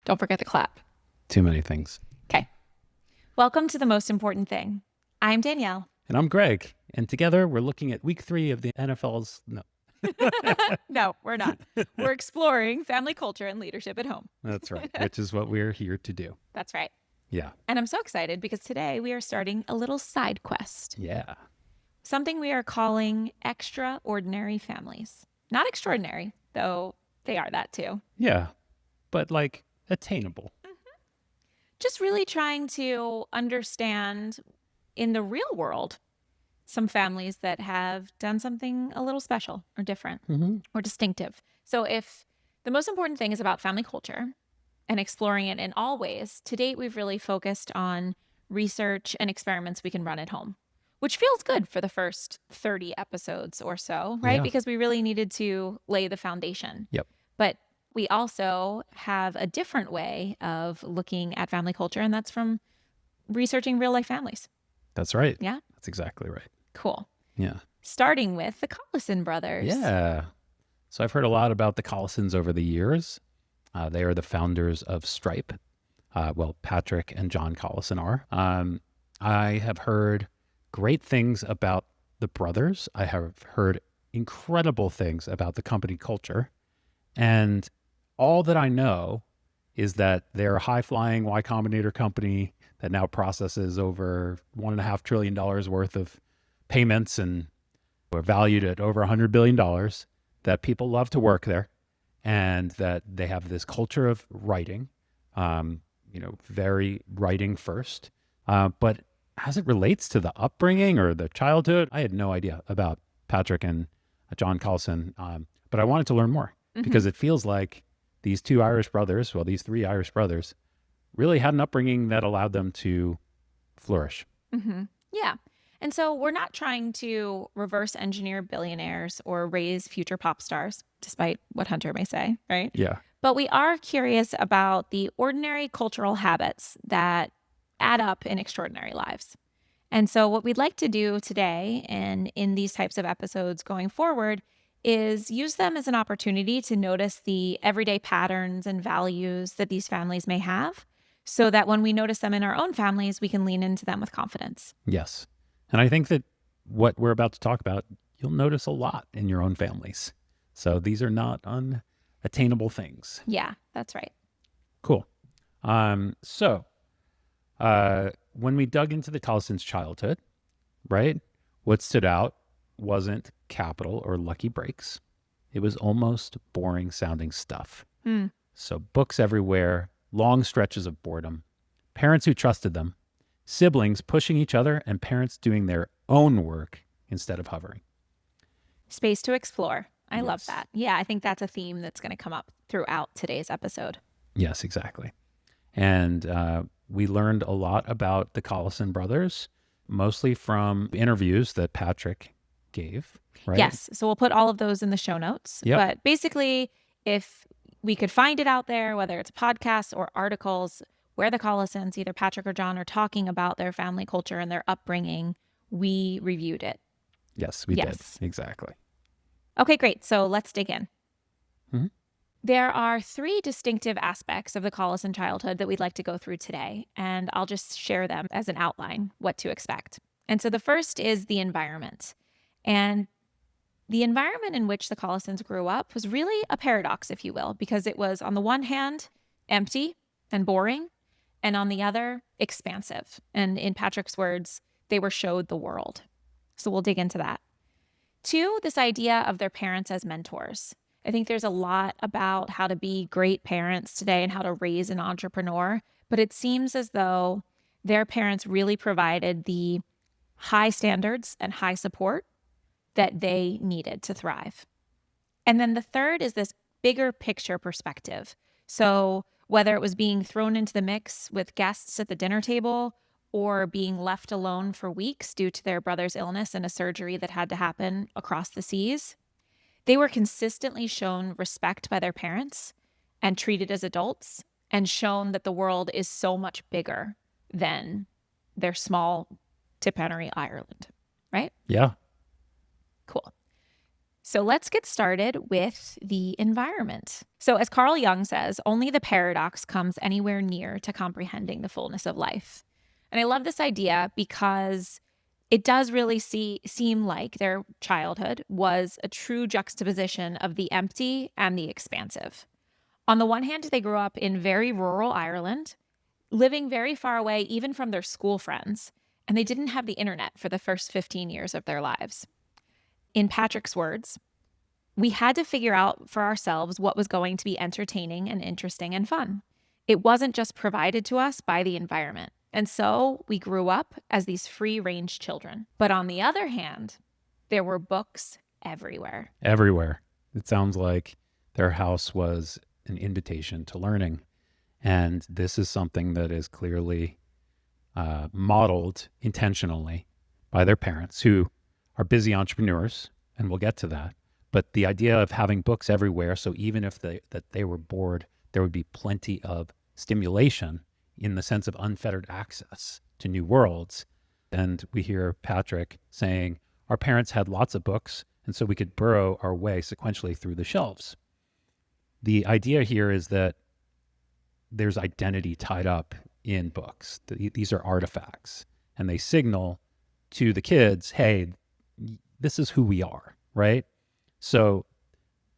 Don't forget the clap. Too many things. Okay. Welcome to The Most Important Thing. I'm Danielle. And I'm Greg. And together we're looking at week 3 of the NFL's... No. No, we're not. We're exploring family culture and leadership at home. That's right. Which is what we're here to do. That's right. Yeah. And I'm so excited because today we are starting a little side quest. Yeah. Something we are calling extraordinary families. Not extraordinary, though they are that too. Yeah. But like attainable. Just really trying to understand in the real world some families that have done something a little special or different or distinctive. So if the most important thing is about family culture and exploring it in all ways, to date we've really focused on research and experiments we can run at home, which feels good for the first 30 episodes or so, right? Yeah. Because we really needed to lay the foundation. Yep. But we also have a different way of looking at family culture, and that's from researching real life families. That's right. Yeah? That's exactly right. Cool. Yeah. Starting with the Collison brothers. Yeah. So I've heard a lot about the Collisons over the years. They are the founders of Stripe. Patrick and John Collison are. I have heard great things about the brothers. I have heard incredible things about the company culture. And all that I know is that they're a high-flying Y Combinator company that now processes over $1.5 trillion worth of payments and are valued at over $100 billion, that people love to work there, and that they have this culture of writing, very writing first. But as it relates to the upbringing or the childhood, I had no idea about Patrick and John Collison, but I wanted to learn more because it feels like these three Irish brothers, really had an upbringing that allowed them to flourish. Yeah. And so we're not trying to reverse engineer billionaires or raise future pop stars, despite what Hunter may say, right? Yeah. But we are curious about the ordinary cultural habits that add up in extraordinary lives. And so what we'd like to do today and in these types of episodes going forward is use them as an opportunity to notice the everyday patterns and values that these families may have, so that when we notice them in our own families, we can lean into them with confidence. Yes. And I think that what we're about to talk about, you'll notice a lot in your own families. So these are not unattainable things. Yeah, that's right. Cool. So when we dug into the Collisons' childhood, right, what stood out wasn't capital or lucky breaks. It was almost boring sounding stuff. So books everywhere, long stretches of boredom, parents who trusted them, siblings pushing each other, and parents doing their own work instead of hovering. Space to explore. I love Yes. that. Yeah, I think that's a theme that's going to come up throughout today's episode. Yes, exactly. And we learned a lot about the Collison brothers, mostly from interviews that Patrick gave, right? Yes. So we'll put all of those in the show notes. Yep. But basically, if we could find it out there, whether it's podcasts or articles where the Collisons, either Patrick or John, are talking about their family culture and their upbringing, we reviewed it. Yes, we Yes. did. Exactly. Okay, great. So let's dig in. Mhm. There are 3 distinctive aspects of the Collison childhood that we'd like to go through today, and I'll just share them as an outline, what to expect. And so the first is the environment. And the environment in which the Collisons grew up was really a paradox, if you will, because it was, on the one hand, empty and boring, and on the other, expansive. And in Patrick's words, they were showed the world. So we'll dig into that. 2, this idea of their parents as mentors. I think there's a lot about how to be great parents today and how to raise an entrepreneur, but it seems as though their parents really provided the high standards and high support that they needed to thrive. And then the third is this bigger picture perspective. So whether it was being thrown into the mix with guests at the dinner table or being left alone for weeks due to their brother's illness and a surgery that had to happen across the seas, they were consistently shown respect by their parents and treated as adults and shown that the world is so much bigger than their small Tipperary, Ireland, right? Yeah. Cool. So let's get started with the environment. So, as Carl Jung says, only the paradox comes anywhere near to comprehending the fullness of life. And I love this idea because it does really seem like their childhood was a true juxtaposition of the empty and the expansive. On the one hand, they grew up in very rural Ireland, living very far away even from their school friends, and they didn't have the internet for the first 15 years of their lives. In Patrick's words, we had to figure out for ourselves what was going to be entertaining and interesting and fun. It wasn't just provided to us by the environment. And so we grew up as these free-range children. But on the other hand, there were books everywhere. Everywhere. It sounds like their house was an invitation to learning. And this is something that is clearly modeled intentionally by their parents, who are busy entrepreneurs, and we'll get to that. But the idea of having books everywhere, so even if they were bored, there would be plenty of stimulation in the sense of unfettered access to new worlds. And we hear Patrick saying, our parents had lots of books, and so we could burrow our way sequentially through the shelves. The idea here is that there's identity tied up in books. These are artifacts, and they signal to the kids, hey, this is who we are, right? So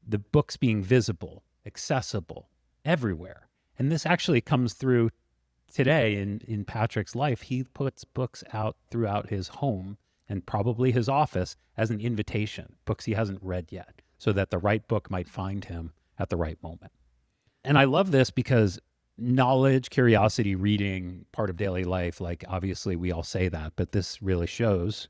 the books being visible, accessible, everywhere. And this actually comes through today in Patrick's life. He puts books out throughout his home and probably his office as an invitation, books he hasn't read yet, so that the right book might find him at the right moment. And I love this because knowledge, curiosity, reading, part of daily life, like obviously we all say that, but this really shows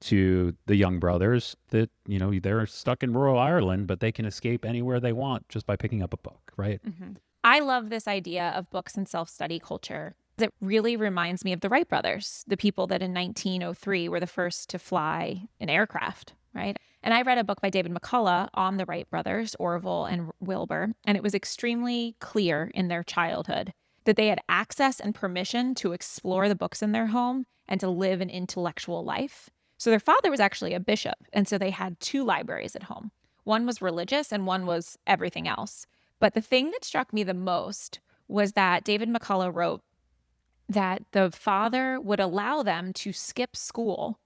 to the young brothers that, they're stuck in rural Ireland, but they can escape anywhere they want just by picking up a book, right? Mm-hmm. I love this idea of books and self-study culture. It really reminds me of the Wright brothers, the people that in 1903 were the first to fly an aircraft, right? And I read a book by David McCullough on the Wright brothers, Orville and Wilbur, and it was extremely clear in their childhood that they had access and permission to explore the books in their home and to live an intellectual life. So their father was actually a bishop, and so they had two libraries at home. One was religious and one was everything else. But the thing that struck me the most was that David McCullough wrote that the father would allow them to skip school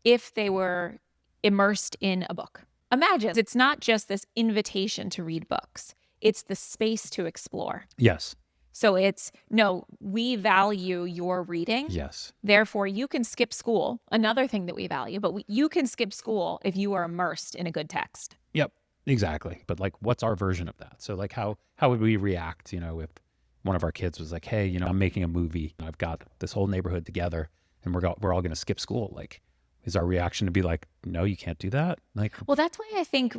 if they were immersed in a book. Imagine, it's not just this invitation to read books. It's the space to explore. Yes. So it's, no, we value your reading. Yes. Therefore, you can skip school. Another thing that we value, but you can skip school if you are immersed in a good text. Yep, exactly. But like, what's our version of that? So like, how would we react, if one of our kids was like, hey, I'm making a movie. I've got this whole neighborhood together and we're all going to skip school. Like, is our reaction to be like, no, you can't do that? Like, well, that's why I think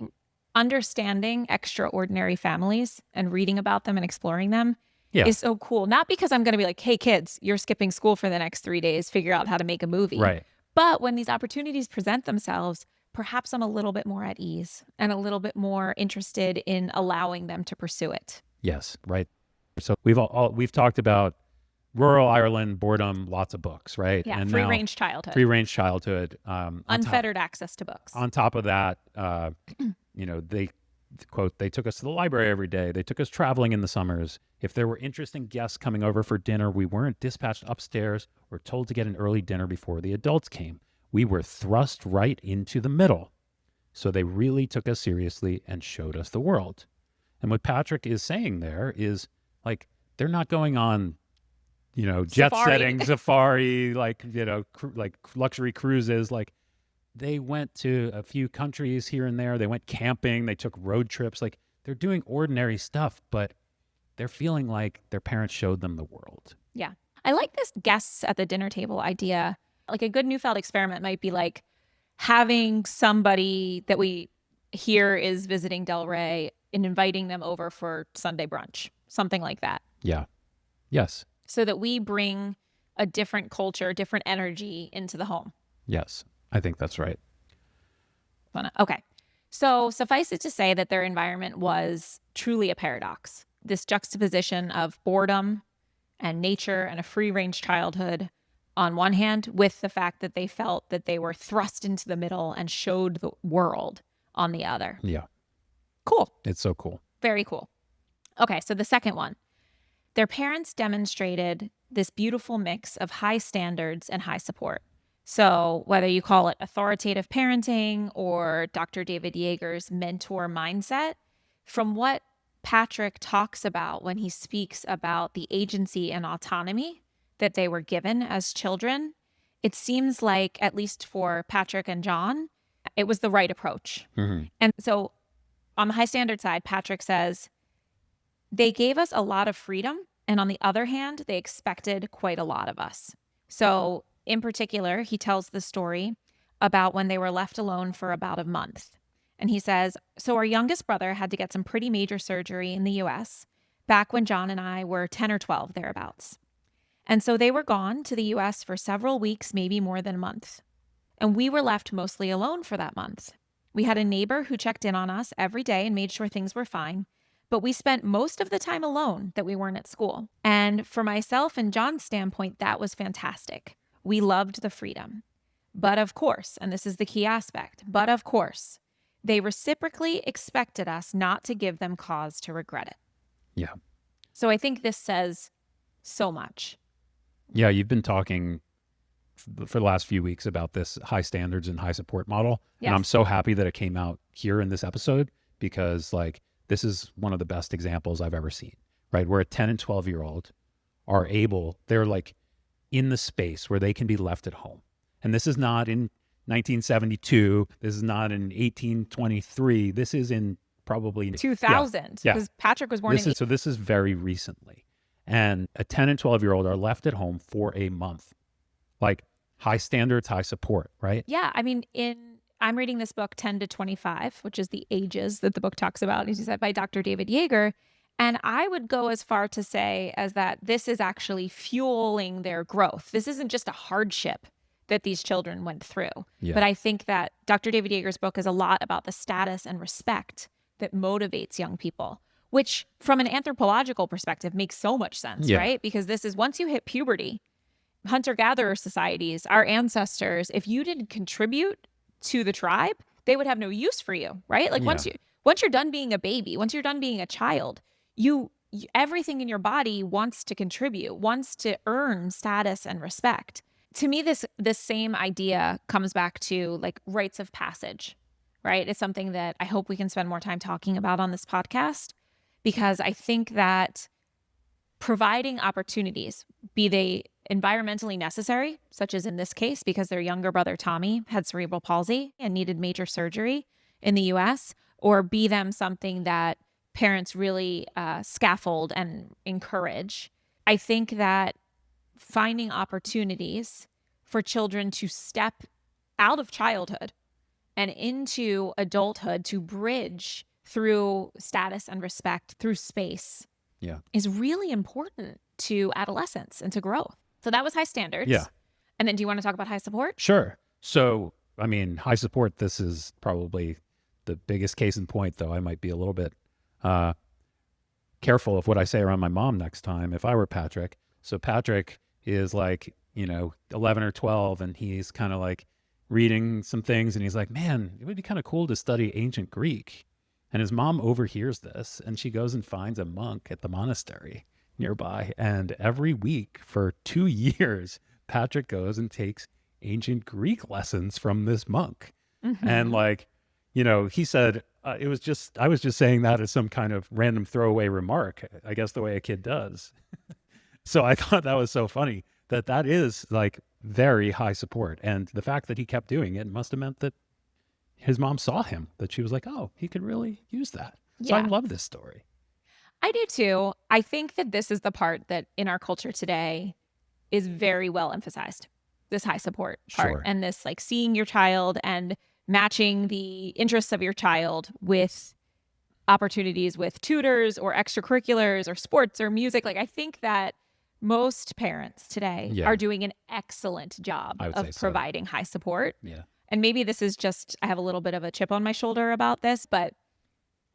understanding extraordinary families and reading about them and exploring them is so cool. Not because I'm going to be like, hey, kids, you're skipping school for the next 3 days. Figure out how to make a movie. Right. But when these opportunities present themselves, perhaps I'm a little bit more at ease and a little bit more interested in allowing them to pursue it. Yes. Right. So we've talked about rural Ireland, boredom, lots of books, right? Yeah. And Free-range childhood. Free-range childhood. Unfettered access to books. On top of that, they quote, they took us to the library every day. They took us traveling in the summers. If there were interesting guests coming over for dinner, we weren't dispatched upstairs or told to get an early dinner before the adults came. We were thrust right into the middle. So they really took us seriously and showed us the world. And what Patrick is saying there is like, they're not going on, jet setting safari, like, like luxury cruises. Like, they went to a few countries here and there. They went camping. They took road trips. Like, they're doing ordinary stuff, but they're feeling like their parents showed them the world. Yeah. I like this guests at the dinner table idea. Like, a good Neufeld experiment might be like having somebody that we hear is visiting Del Rey and inviting them over for Sunday brunch, something like that. Yeah. Yes. So that we bring a different culture, different energy into the home. Yes. I think that's right. Okay. So suffice it to say that their environment was truly a paradox. This juxtaposition of boredom and nature and a free-range childhood on one hand, with the fact that they felt that they were thrust into the middle and showed the world on the other. Yeah. Cool. It's so cool. Very cool. Okay, so the second one. Their parents demonstrated this beautiful mix of high standards and high support. So whether you call it authoritative parenting or Dr. David Yeager's mentor mindset, from what Patrick talks about when he speaks about the agency and autonomy that they were given as children, it seems like, at least for Patrick and John, it was the right approach. And so on the high standard side, Patrick says, they gave us a lot of freedom, and on the other hand, they expected quite a lot of us. So in particular, he tells the story about when they were left alone for about a month. And he says, so our youngest brother had to get some pretty major surgery in the US back when John and I were 10 or 12, thereabouts. And so they were gone to the US for several weeks, maybe more than a month. And we were left mostly alone for that month. We had a neighbor who checked in on us every day and made sure things were fine. But we spent most of the time alone that we weren't at school. And for myself and John's standpoint, that was fantastic. We loved the freedom. But of course, and this is the key aspect, but of course, they reciprocally expected us not to give them cause to regret it. Yeah. So I think this says so much. Yeah, you've been talking for the last few weeks about this high standards and high support model. Yes. And I'm so happy that it came out here in this episode because this is one of the best examples I've ever seen, right? Where a 10 and 12-year-old they're in the space where they can be left at home. And this is not in 1972. This is not in 1823. This is in probably 2000, because Patrick was born in... So this is very recently. And a 10 and 12-year-old are left at home for a month. High standards, high support, right? Yeah. I mean, I'm reading this book, 10 to 25, which is the ages that the book talks about, as you said, by Dr. David Yeager. And I would go as far to say as that this is actually fueling their growth. This isn't just a hardship that these children went through. Yeah. But I think that Dr. David Yeager's book is a lot about the status and respect that motivates young people, which from an anthropological perspective makes so much sense, right? Because this is once you hit puberty, hunter-gatherer societies, our ancestors, if you didn't contribute to the tribe, they would have no use for you, right? Once you're done being a baby, once you're done being a child, everything in your body wants to contribute, wants to earn status and respect. To me, this same idea comes back to rites of passage, right? It's something that I hope we can spend more time talking about on this podcast, because I think that providing opportunities, be they environmentally necessary, such as in this case, because their younger brother Tommy had cerebral palsy and needed major surgery in the US, or be them something that parents really scaffold and encourage. I think that finding opportunities for children to step out of childhood and into adulthood, to bridge through status and respect, through space, is really important to adolescence and to growth. So that was high standards. Yeah. And then do you want to talk about high support? Sure. So, I mean, high support, this is probably the biggest case in point, though I might be a little bit careful of what I say around my mom next time if I were Patrick. So Patrick is 11 or 12, and he's kind of reading some things, and he's like, man, it would be kind of cool to study ancient Greek. And his mom overhears this, and she goes and finds a monk at the monastery nearby. And every week for 2 years, Patrick goes and takes ancient Greek lessons from this monk. Mm-hmm. And he said, I was just saying that as some kind of random throwaway remark, I guess the way a kid does. So I thought that was so funny that is very high support. And the fact that he kept doing it must have meant that his mom saw him, that she was like, oh, he could really use that. So I love this story. I do too. I think that this is the part that in our culture today is very well emphasized, this high support part. Sure. And this seeing your child and matching the interests of your child with opportunities with tutors or extracurriculars or sports or music. I think that most parents today are doing an excellent job of providing high support. Yeah. And maybe this is just, I have a little bit of a chip on my shoulder about this, but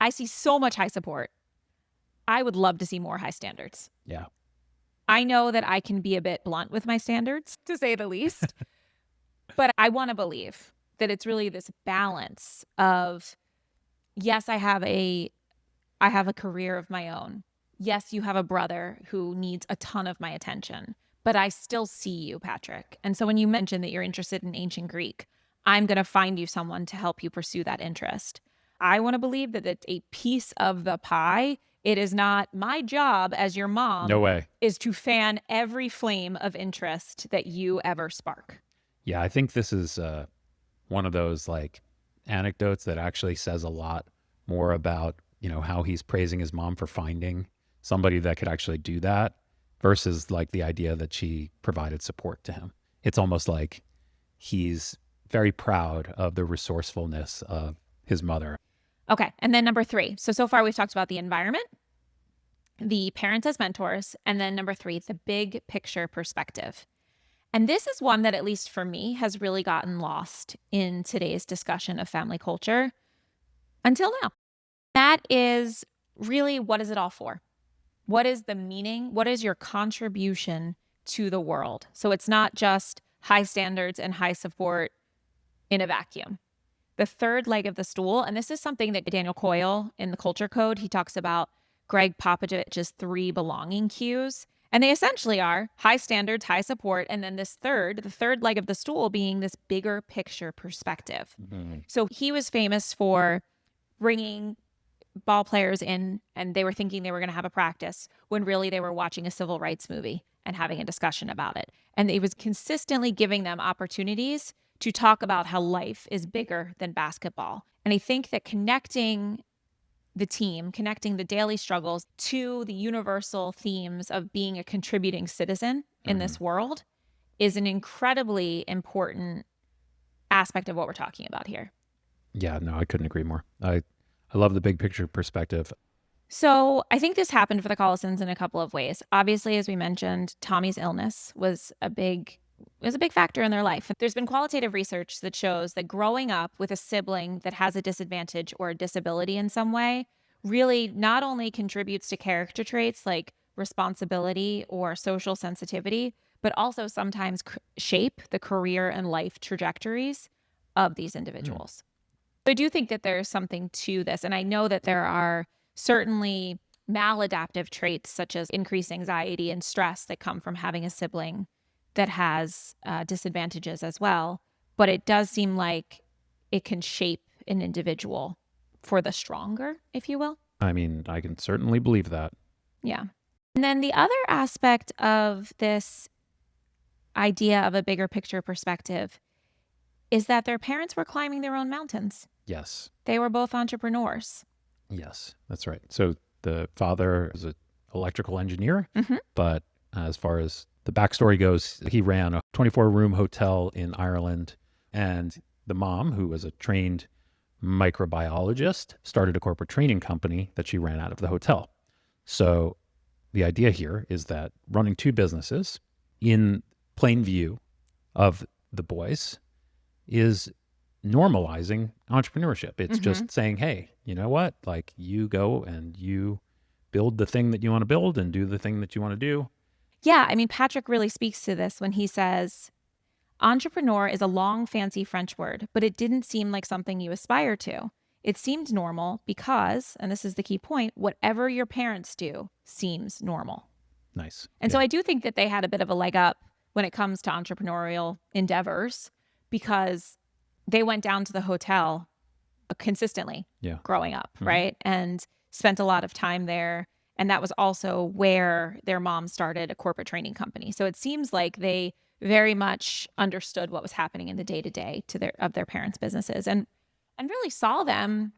I see so much high support. I would love to see more high standards. Yeah. I know that I can be a bit blunt with my standards, to say the least, but I want to believe that it's really this balance of Yes, I have a career of my own. Yes, you have a brother who needs a ton of my attention, but I still see you, Patrick. And so when you mentioned that you're interested in ancient Greek, I'm going to find you someone to help you pursue that interest. I want to believe that it's a piece of the pie. It is not my job as your No mom way. is to fan every flame of interest that you ever spark. Yeah, I think this is one of those like anecdotes that actually says a lot more about, how he's praising his mom for finding somebody that could actually do that versus like the idea that she provided support to him. It's almost like he's very proud of the resourcefulness of his mother. Okay. And then number three. So far we've talked about the environment, the parents as mentors, and then number three, the big picture perspective. And this is one that, at least for me, has really gotten lost in today's discussion of family culture until now. That is really, what is it all for? What is the meaning? What is your contribution to the world? So it's not just high standards and high support in a vacuum. The third leg of the stool, and this is something that Daniel Coyle in the Culture Code, he talks about Greg Popovich's 3 belonging cues. And they essentially are high standards, high support, and then the third leg of the stool being this bigger picture perspective. So he was famous for bringing ball players in and they were thinking they were going to have a practice when really they were watching a civil rights movie and having a discussion about it. And he was consistently giving them opportunities to talk about how life is bigger than basketball. And I think that connecting the team, connecting the daily struggles to the universal themes of being a contributing citizen in this world is an incredibly important aspect of what we're talking about here. Yeah, no, I couldn't agree more. I love the big picture perspective. So I think this happened for the Collisons in a couple of ways. Obviously, as we mentioned, Tommy's illness was a big factor in their life. There's been qualitative research that shows that growing up with a sibling that has a disadvantage or a disability in some way really not only contributes to character traits like responsibility or social sensitivity, but also sometimes shape the career and life trajectories of these individuals. I do think that there's something to this. And I know that there are certainly maladaptive traits such as increased anxiety and stress that come from having a sibling that has disadvantages as well. But it does seem like it can shape an individual for the stronger, if you will. I mean, I can certainly believe that. Yeah. And then the other aspect of this idea of a bigger picture perspective is that their parents were climbing their own mountains. Yes. They were both entrepreneurs. Yes, that's right. So the father is an electrical engineer, but as far as the backstory goes, he ran a 24-room hotel in Ireland, and the mom, who was a trained microbiologist, started a corporate training company that she ran out of the hotel. So the idea here is that running 2 businesses in plain view of the boys is normalizing entrepreneurship. It's just saying, hey, you know what? Like, you go and you build the thing that you want to build and do the thing that you want to do. Yeah, I mean, Patrick really speaks to this when he says, entrepreneur is a long, fancy French word, but it didn't seem like something you aspire to. It seemed normal because, and this is the key point, whatever your parents do seems normal. Nice. And so I do think that they had a bit of a leg up when it comes to entrepreneurial endeavors because they went down to the hotel consistently growing up, right? And spent a lot of time there. And that was also where their mom started a corporate training company. So it seems like they very much understood what was happening in the day-to-day of their parents' businesses and really saw them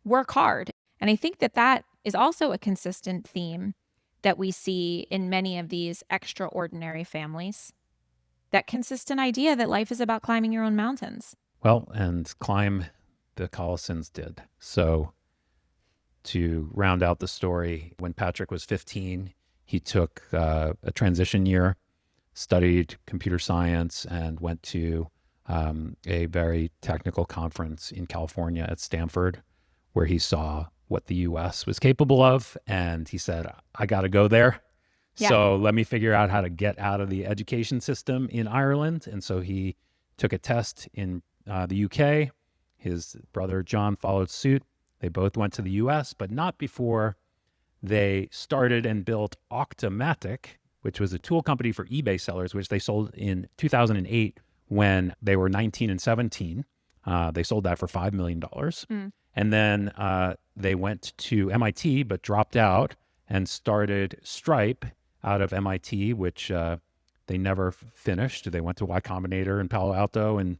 work hard. And I think that is also a consistent theme that we see in many of these extraordinary families. That consistent idea that life is about climbing your own mountains. Well, and climb the Collisons did. So to round out the story, when Patrick was 15, he took a transition year, studied computer science, and went to a very technical conference in California at Stanford, where he saw what the U.S. was capable of. And he said, I got to go there. Yeah. So let me figure out how to get out of the education system in Ireland. And so he took a test in the UK. His brother John followed suit. They both went to the US, but not before they started and built Octomatic, which was a tool company for eBay sellers, which they sold in 2008 when they were 19 and 17. They sold that for $5 million. And then they went to MIT, but dropped out and started Stripe out of MIT, which they never finished. They went to Y Combinator in Palo Alto in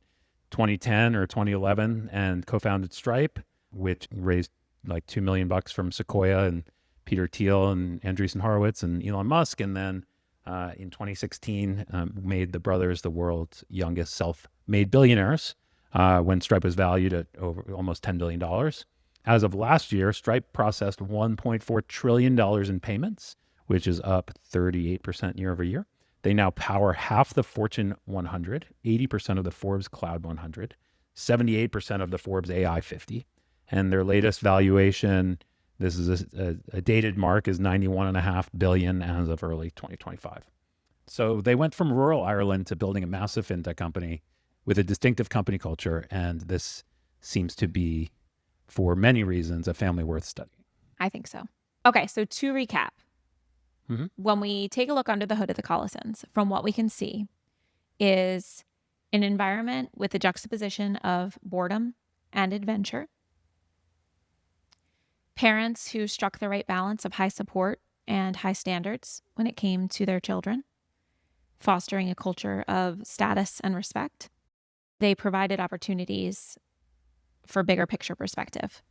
2010 or 2011 and co-founded Stripe, which raised like $2 million from Sequoia and Peter Thiel and Andreessen Horowitz and Elon Musk. And then in 2016, made the brothers the world's youngest self-made billionaires when Stripe was valued at over almost $10 billion. As of last year, Stripe processed $1.4 trillion in payments, which is up 38% year over year. They now power half the Fortune 100, 80% of the Forbes Cloud 100, 78% of the Forbes AI 50. And their latest valuation, this is a dated mark, is $91.5 billion as of early 2025. So they went from rural Ireland to building a massive fintech company with a distinctive company culture. And this seems to be, for many reasons, a family worth studying. I think so. Okay, so to recap, when we take a look under the hood of the Collisons, from what we can see is an environment with a juxtaposition of boredom and adventure, parents who struck the right balance of high support and high standards when it came to their children, fostering a culture of status and respect. They provided opportunities for bigger picture perspective.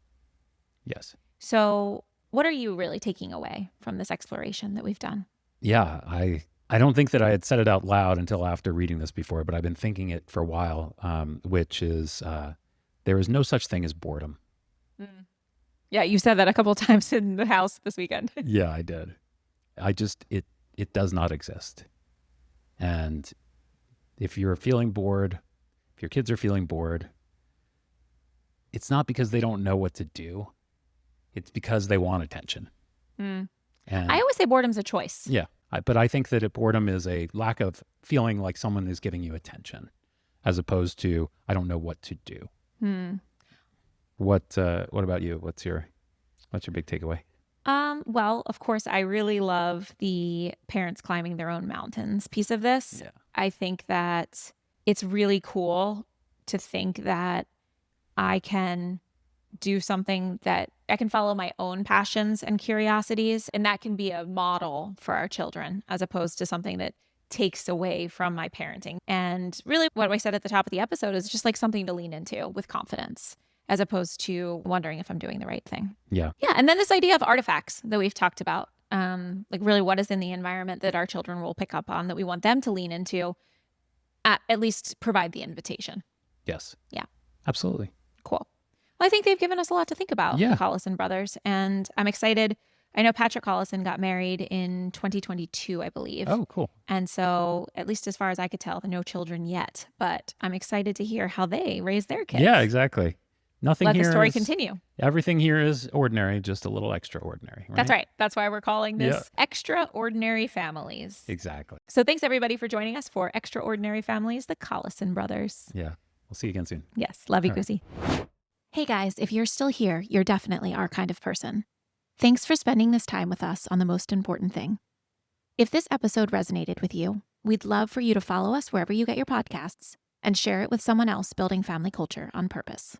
Yes. So what are you really taking away from this exploration that we've done? Yeah, I don't think that I had said it out loud until after reading this before, but I've been thinking it for a while, which is there is no such thing as boredom. Yeah, you said that a couple of times in the house this weekend. Yeah, I did. It does not exist. And if you're feeling bored, if your kids are feeling bored, it's not because they don't know what to do. It's because they want attention. And I always say boredom's a choice. Yeah, but I think that boredom is a lack of feeling like someone is giving you attention, as opposed to I don't know what to do. What about you? What's your big takeaway? Well, of course, I really love the parents climbing their own mountains piece of this. Yeah. I think that it's really cool to think that I can do something that I can follow my own passions and curiosities, and that can be a model for our children as opposed to something that takes away from my parenting. And really what I said at the top of the episode is just like something to lean into with confidence as opposed to wondering if I'm doing the right thing. Yeah. Yeah. And then this idea of artifacts that we've talked about, like really what is in the environment that our children will pick up on that we want them to lean into, at least provide the invitation. Yes. Yeah. Absolutely. Cool. Well, I think they've given us a lot to think about, Yeah. the Collison brothers, and I'm excited. I know Patrick Collison got married in 2022, I believe. Oh, cool. And so, at least as far as I could tell, no children yet, but I'm excited to hear how they raise their kids. Yeah, exactly. Nothing Let here the story is- continue. Everything here is ordinary, just a little extraordinary. Right? That's right. That's why we're calling this Yeah. Extraordinary Families. Exactly. So thanks everybody for joining us for Extraordinary Families, the Collison brothers. Yeah. We'll see you again soon. Yes. Love you, All right. Goosey. Hey guys, if you're still here, you're definitely our kind of person. Thanks for spending this time with us on the most important thing. If this episode resonated with you, we'd love for you to follow us wherever you get your podcasts and share it with someone else building family culture on purpose.